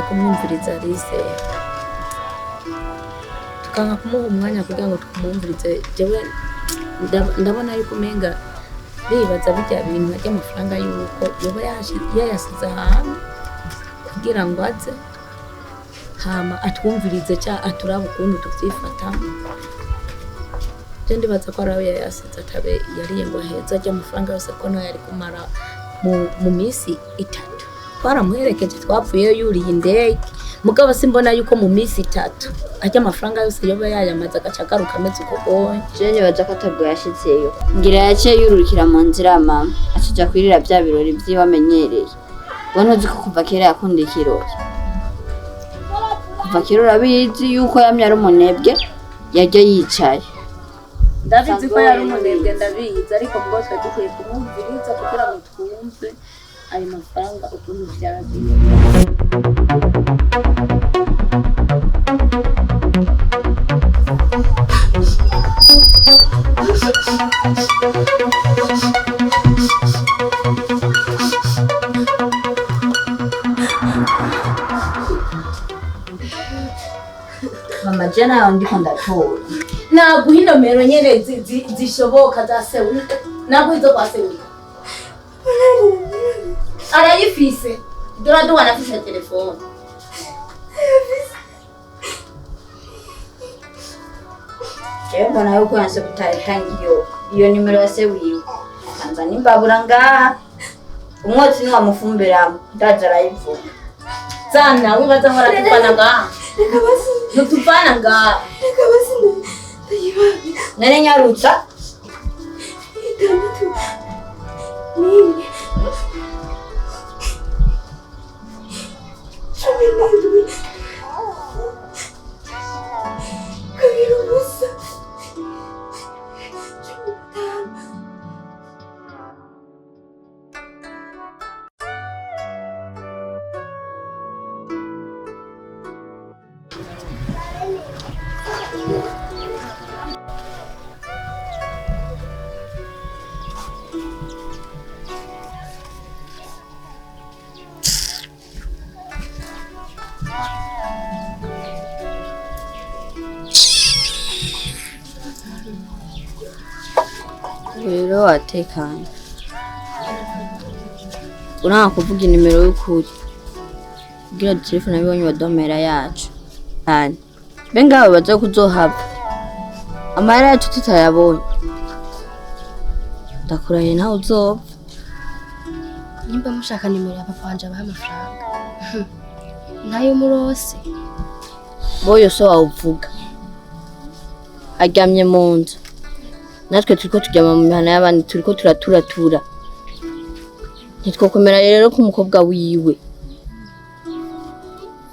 Kumwumviriza Lise tukanga kumuha umwanya kugira ngo tukumwumvirize. Jewe ndabona yuko umenga bibaza bijya bintu ajya amafaranga yuko yoba yayasize ahantu kugira ngo aze hama atwumvirize cya aturabe ukuntu tuvyifatamo. Je ndibaza ko arawe yayasize atabe yariye ngo heza ajya amafaranga yose ko no yari kumara mu misi 3. Twaramuherekeje twapfuye yuriye indege mugabo simbona yuko mu misi 3 ajya amafaranga yose yoba yayamaze agaca garuka ameze uko goye. Je nibaza ko atabwo yashitseyo ngira yaciye yururukira mu nzira mama akija kwirira bya birori vyiwe amenyereye. Bona uzi ko kuva kera yakunda ikirori, kuva kera urabizi yuko yamye ari umunebwe yaryo yicaye. Ndabizi ko yari umunebwe ndabizi ariko mugabo twe dukwiye kumwumviriza kugira ngo twumve ayo mafaranga ukuntu vyagiye. Mama jana ndiko ndatora Naguha inomero nyene zishoboka za sewe. Naguha izo kwa sewe. Arayifise. Dora wanafise telefone. Je mbona yuko yanse kutayitangiyo iyo nimero yase wiwe. Anza nimbabura ngaha. Umwotsi ni wamufumbiramo ndaje arayivuga. Sana wibaza nkora tupana ngaha. Nutupana ngaha. Nene nyarutsa. Rero atekanye. Uranga kuvuga inimero y'ukuri. Kugira telefone abibonye badomera yacu. Ani. Benga baza kuzohava. Amara yacu tutayabonye. Ndakurahiye ntawe uzopfa. Nimba mushaka nimero ya papa wanje abaha amafaranga. Nayo murose. Boyo so awuvuga. Aryamye mu nzu. Natwe turiko tujyama mu mihana y'abandi turiko turaturatura. Ntitwokomera rero ko umukobwa wiwe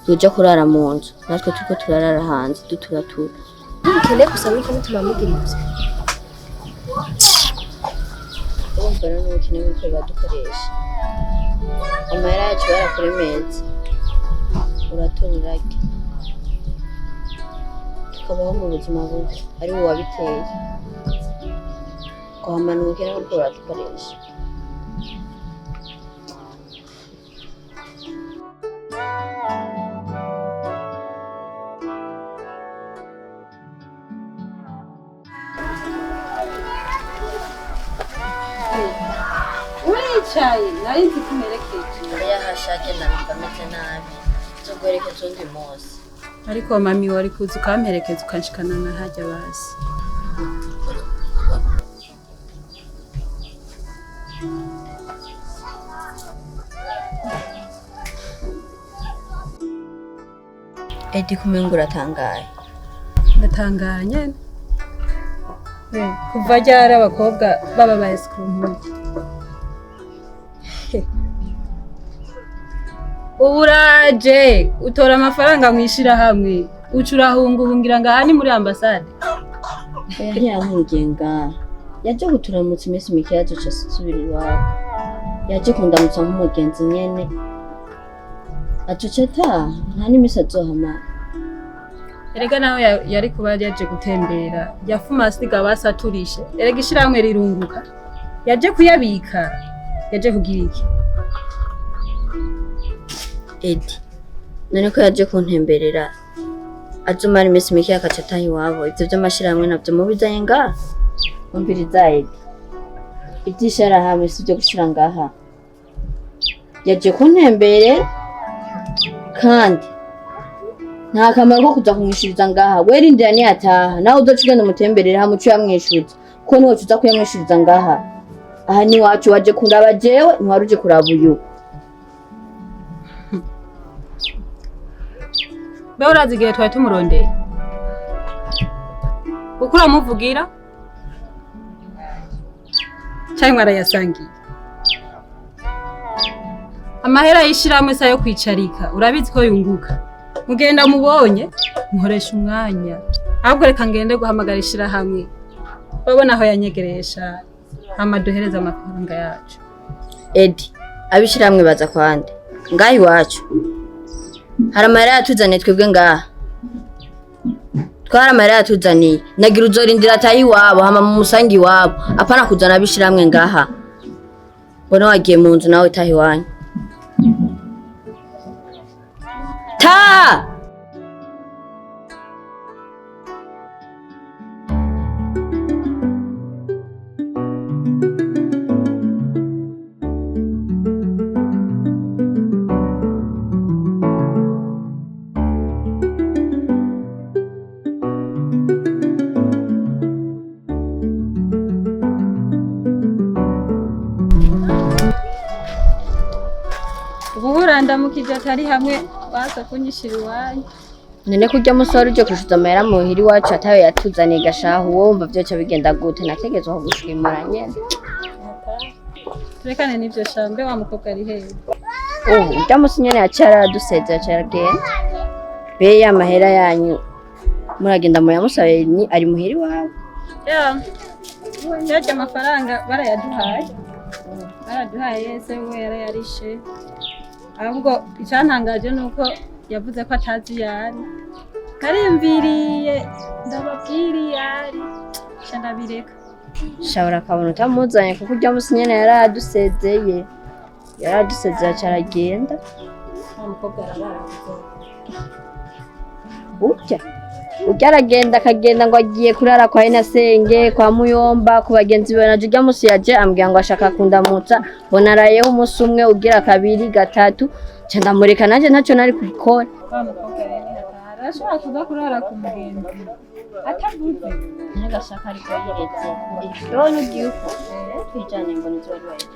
yoja kurara mu nzu. Natwe turiko turarara hanze duturatura. Kende kusaba ikintu tumamugiriza. Urumva rero n'ubukene bw'uko badukoresha. Amahera yacu barakuremeza. Uratora urarya. Tukabaho mu buzima bubi ari wowe wabiteye. Kwamana ubukene bw'uko badukoresha. Uricaye nari nzi kumerekeje Yahashake ndamva meze nabi. nzogwerekeza undi munsi. Ariko mami wari kuza ukamperekeza ukanshikana na hajya basi. Edi kumenga uratangaye. Ndatangaye nyene. Kuva ryari abakobwa baba bahise ku nkuru. Uraje utora amafaranga mwishira hamwe ucurahunguhungira ngaha ni muri ambassade. Ntiyahungenga yaje guturamutsa imisi mike yaje casubira iwabo. Yaje kundamutsa nk'umugenzi nyene. Atuceta nta n'imisi azohamara. Erega nawe yari kuba yaje gutembera yafuma asiga basaturishe. Erega ishiramwe rirunguka. Yaje kuyabika. Yaje kugira iki? Edi none ko yaje kuntemberera azumara imisi mike akacataha iwabo. Ivyo vy'amashirahamwe navyo mubizanye ngaha. Umviriza Edi, ivy'ishirahamwe sivyo gushira ngaha. Yaje kuntembere kandi nta kamaro ko kuza kumwishuriza ngaha. Werindira niyataha nawe uzoca ugenda umutemberera hamwe uco yamwishuza ko niwe uza kuyamwishuriza ngaha. Aha ni wacu waje kundaba jewe ntiwari uje kuraba uyu. Be urazi igihe twari tumurondeye kuko uramuvugira cyangwa arayasangiye. Amahera yishiramwe sa yo kwicarika urabizi ko yunguka. Mugenda mubonye muhoresha umwanya ahubwo reka ngende guhamagara ishirahamwe babona aho yanyegeresha amaduhereza amafaranga yacu. Edi abishiramwe baza kwande ngaha iwacu hari amahera yatuzaniye twebwe ngaha. Twara amahera yatuzaniye nagira uzorindira atayi iwabo hama mu musangi iwabo apana kuzana abishiramwe ngaha. Bona wagiye mu nzu nawe tahi wanyu ta ndamukije atari hamwe basa kunyishira iwanyu. None kurya musore uje kushuza amahera muhiri wacu atawe yatuzaniye gashahu wumva vyoca bigenda gute? Nategezwa ko gushimura nyene. Turekane n'ivyo shambe wa mukobwa ari hehe? Urya musi nyene yacara duseze yacara genda. Be ya mahera yanyu muragenda muyamusabe ni ari muhiri wawe. Yaje amafaranga barayaduhaye. Baraduhaye yese we yarayarishe. Ahubwo icyantangaje nuko yavuze ko atazi yari. Kariyumviriye ndababwiriye yari. Shandabireka. Shawara kabona utamuzanye kuko urya musi nyene yaradusezeye. Yaradusezeye acaragenda. Umukobwa arabara. Urya aragenda akagenda ngo agiye kurara kwa Inasenge kwa Muyomba ku bagenzi be. Naje urya musi yaje ambwira ngo ashaka kundamutsa bona arayeho umunsi umwe ugira kabiri gatatu ca ndamureka nanje ntacyo nari kubikora. Umukobwa rero hatara ashaka kuza kurara ku mugenzi atavuze Nagashaka ariko yiretse ndone ugiye uko twijane ngo nizo wari waje.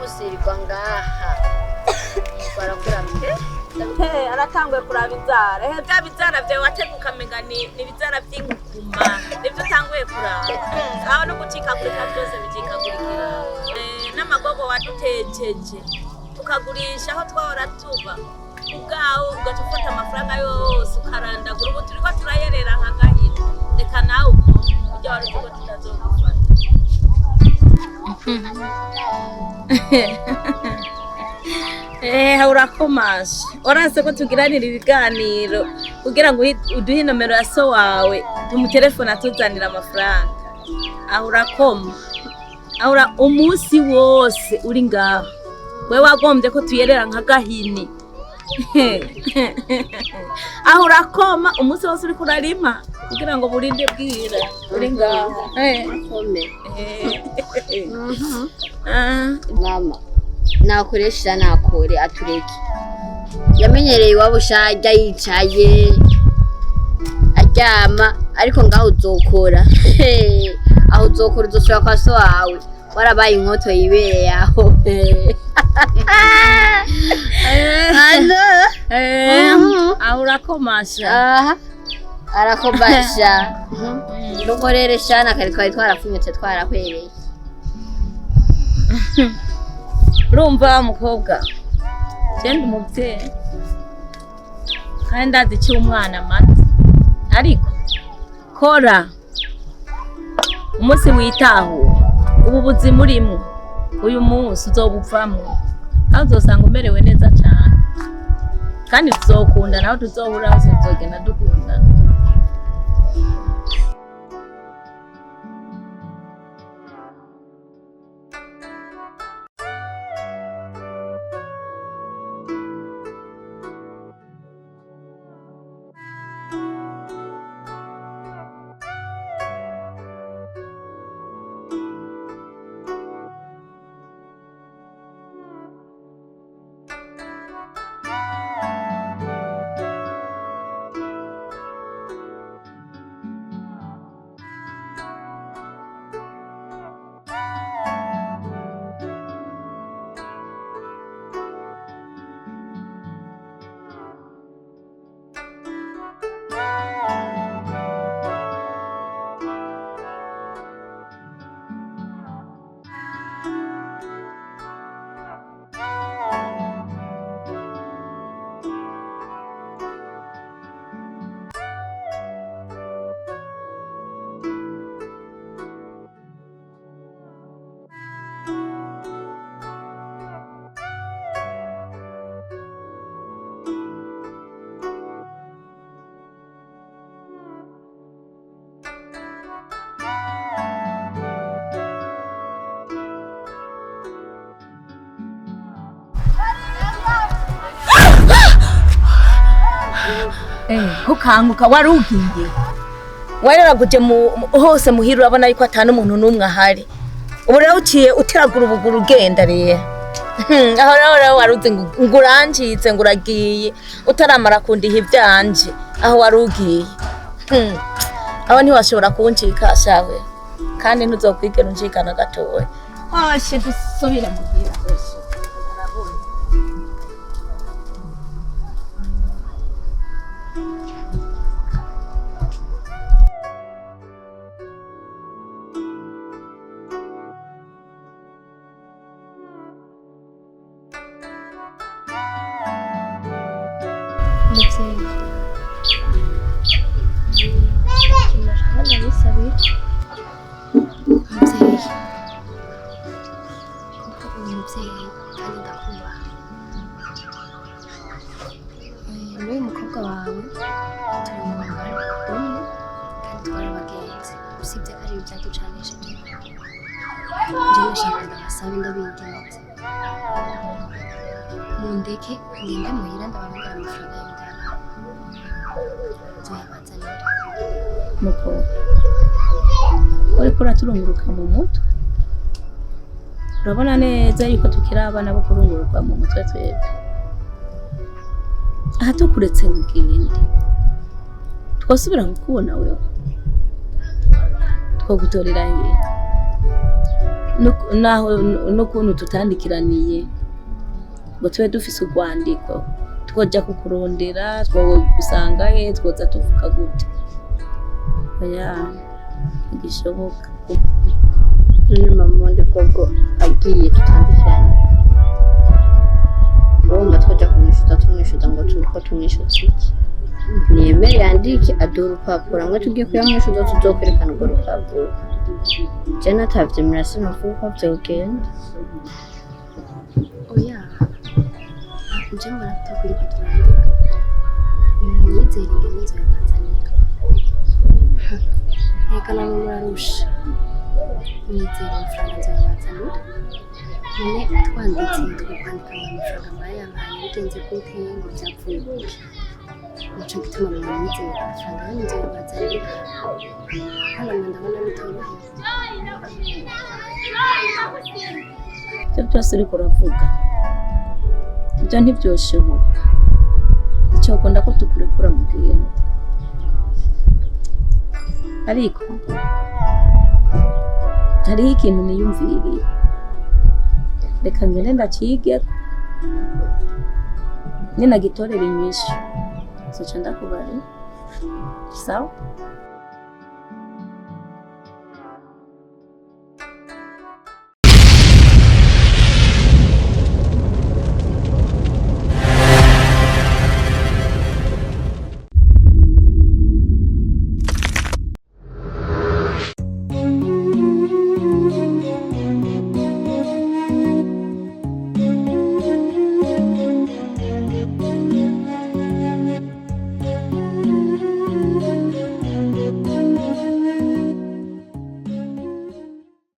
Musirwa ngaha barakuramye aratangwe kuraba inzara bya bizara byawe wateguka menga ni bizara by'inkukuma nibyo utanguye kuraba aho no gucikagurika byose bicikagurikira n'amagogo wadutejeje tukagurisha aho twahora tuba ubwaho ugacufata amafaranga yose ukarandagura ubu turiko turayerera nk'agahino urakomashe oranse ko tugiranira ibiganiro kugira ngo uduhe nomero ya so wawe tumutelefone atuzanira amafaranga. Aho urakoma umusi wose uri ngaho we wagombye ko tuyerera nka gahini. Aho urakoma umusi wose uri kurarima kugira ngo burinde bwira uri ngaho. Mama nakoresha nakore atureke yamenyereye iwabo shajya yicaye aryama ariko ngaho uzokora aho uzokora uzosubira kwa so wawe warabaye inkoto yibereye aho. Aho urakomasha arakomasha ndukorere shana kare twari twarafunyutse twarahwereye. Urumva mukobwa genda umuvyeyi kandi ndazi icyo umwana amaze ariko kora umunsi witaho ubu buzima urimo uyu munsi uzobuvamo aho uzosanga umerewe neza cyane kandi tuzokunda naho tuzohura hose tuzogenda dukundana. Kukanguka warugiye wararaguje hose muhira urabona yuko atana umuntu numwe ahari ubu rero uciye uteragura ubuguru ugenda rero aho rero waruzi nguranjitse nguragiye utaramara kundiha ivyanje aho warugiye aho ntiwashobora kuncika shawe kandi ntuzokwigera uncikana gatowe washe dusubire muhira hose. Muri umukobwa wawe turi mu ngano umwe kandi twarabagenzi usibye ko ari ibyaducanishije njye nashakaga abasabe ndabinginze mundeke ngende muhira ndababwira amafaranga y'indana nzoyabazanira nuko uriko uraturunguruka mu mutwe urabona neza yuko tukiri abana bo kurunguruka mu mutwe twebwe. Aha tukuretse ngende twasubira kukubona wewe twagutorera ngiye naho n'ukuntu tutandikiraniye ngo tube dufise urwandiko twoja kukurondera twogusanga he twoza tuvuga gute oya igishoboka mama ndi bwo agiye tutandikirana bomba twoja tumwishuza ngo turiko tumwishuza iki niyemere yandike aduha urupapuro amwe tugiye kuyamwishuza tuzokwerekana urwo rupapuro je natavyemera sinovuga ko vyogenda oya nje mbona tutakwirika turandika nimwizere ingene inzu yakazanira reka namwe murarusha mwizere amafaranga nzu yakazanira none twanditse tugakwandika amafaranga mwayampaye bigenze gute ngo byapfuye gute nico gituma mwizere amafaranga y'inzu yakazanira hano ndabona bitoroheye ibyo byose uriko uravuga ibyo ntibyoshoboka icyo ukunda ko tukurekura mu bwenge ariko hariho ikintu niyumviriye reka ngende ndakigeko ninagitorera inyishu zoca ndakubari sawa